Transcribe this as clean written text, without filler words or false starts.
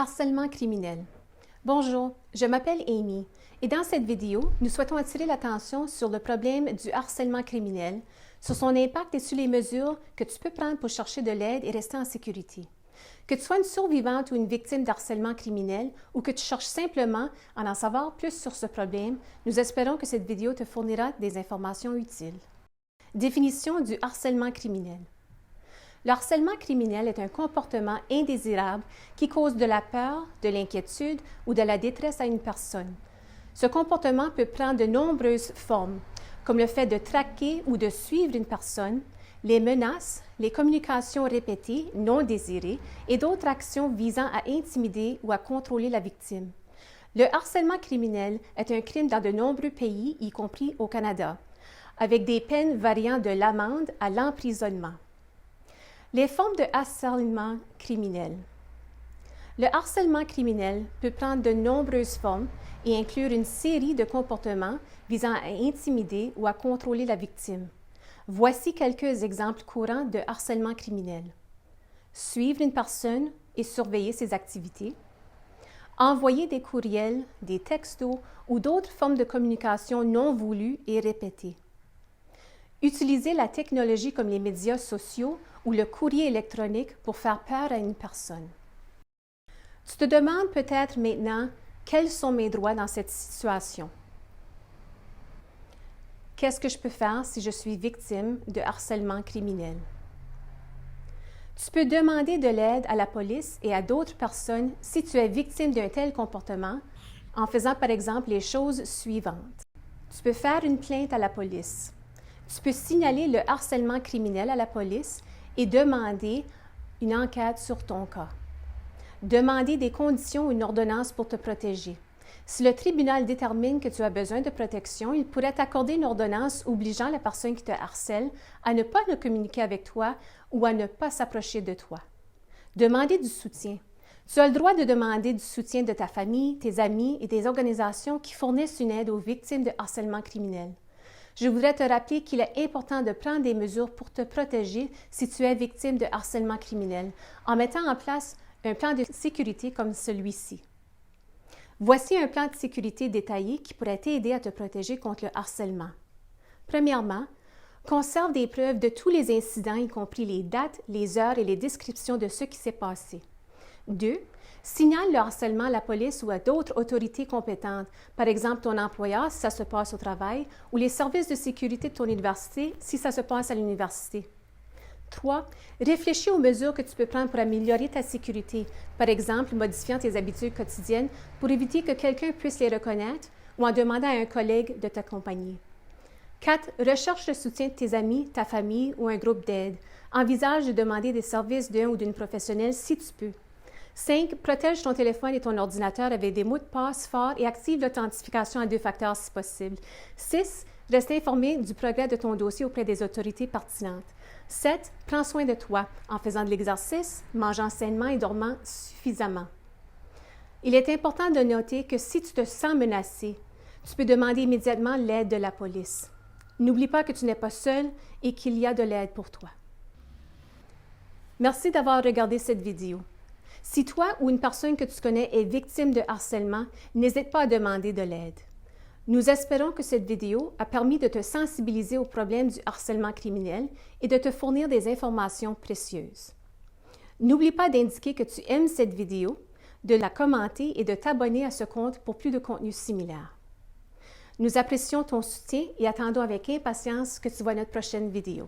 Harcèlement criminel. Bonjour, je m'appelle Amy et dans cette vidéo, nous souhaitons attirer l'attention sur le problème du harcèlement criminel, sur son impact et sur les mesures que tu peux prendre pour chercher de l'aide et rester en sécurité. Que tu sois une survivante ou une victime d'harcèlement criminel ou que tu cherches simplement à en savoir plus sur ce problème, nous espérons que cette vidéo te fournira des informations utiles. Définition du harcèlement criminel. Le harcèlement criminel est un comportement indésirable qui cause de la peur, de l'inquiétude ou de la détresse à une personne. Ce comportement peut prendre de nombreuses formes, comme le fait de traquer ou de suivre une personne, les menaces, les communications répétées, non désirées et d'autres actions visant à intimider ou à contrôler la victime. Le harcèlement criminel est un crime dans de nombreux pays, y compris au Canada, avec des peines variant de l'amende à l'emprisonnement. Les formes de harcèlement criminel. Le harcèlement criminel peut prendre de nombreuses formes et inclure une série de comportements visant à intimider ou à contrôler la victime. Voici quelques exemples courants de harcèlement criminel. Suivre une personne et surveiller ses activités. Envoyer des courriels, des textos ou d'autres formes de communication non voulues et répétées. Utiliser la technologie comme les médias sociaux ou le courrier électronique pour faire peur à une personne. Tu te demandes peut-être maintenant quels sont mes droits dans cette situation. Qu'est-ce que je peux faire si je suis victime de harcèlement criminel? Tu peux demander de l'aide à la police et à d'autres personnes si tu es victime d'un tel comportement en faisant par exemple les choses suivantes. Tu peux faire une plainte à la police. Tu peux signaler le harcèlement criminel à la police et demander une enquête sur ton cas. Demander des conditions ou une ordonnance pour te protéger. Si le tribunal détermine que tu as besoin de protection, il pourrait t'accorder une ordonnance obligeant la personne qui te harcèle à ne pas communiquer avec toi ou à ne pas s'approcher de toi. Demander du soutien. Tu as le droit de demander du soutien de ta famille, tes amis et des organisations qui fournissent une aide aux victimes de harcèlement criminel. Je voudrais te rappeler qu'il est important de prendre des mesures pour te protéger si tu es victime de harcèlement criminel, en mettant en place un plan de sécurité comme celui-ci. Voici un plan de sécurité détaillé qui pourrait t'aider à te protéger contre le harcèlement. Premièrement, conserve des preuves de tous les incidents, y compris les dates, les heures et les descriptions de ce qui s'est passé. 2. Signale le harcèlement à la police ou à d'autres autorités compétentes, par exemple ton employeur si ça se passe au travail ou les services de sécurité de ton université si ça se passe à l'université. 3. Réfléchis aux mesures que tu peux prendre pour améliorer ta sécurité, par exemple modifiant tes habitudes quotidiennes pour éviter que quelqu'un puisse les reconnaître ou en demandant à un collègue de t'accompagner. 4. Recherche le soutien de tes amis, ta famille ou un groupe d'aide. Envisage de demander des services d'un ou d'une professionnelle si tu peux. 5. Protège ton téléphone et ton ordinateur avec des mots de passe forts et active l'authentification à 2 facteurs si possible. 6. Reste informé du progrès de ton dossier auprès des autorités pertinentes. 7. Prends soin de toi en faisant de l'exercice, mangeant sainement et dormant suffisamment. Il est important de noter que si tu te sens menacé, tu peux demander immédiatement l'aide de la police. N'oublie pas que tu n'es pas seul et qu'il y a de l'aide pour toi. Merci d'avoir regardé cette vidéo. Si toi ou une personne que tu connais est victime de harcèlement, n'hésite pas à demander de l'aide. Nous espérons que cette vidéo a permis de te sensibiliser au problème du harcèlement criminel et de te fournir des informations précieuses. N'oublie pas d'indiquer que tu aimes cette vidéo, de la commenter et de t'abonner à ce compte pour plus de contenus similaires. Nous apprécions ton soutien et attendons avec impatience que tu vois notre prochaine vidéo.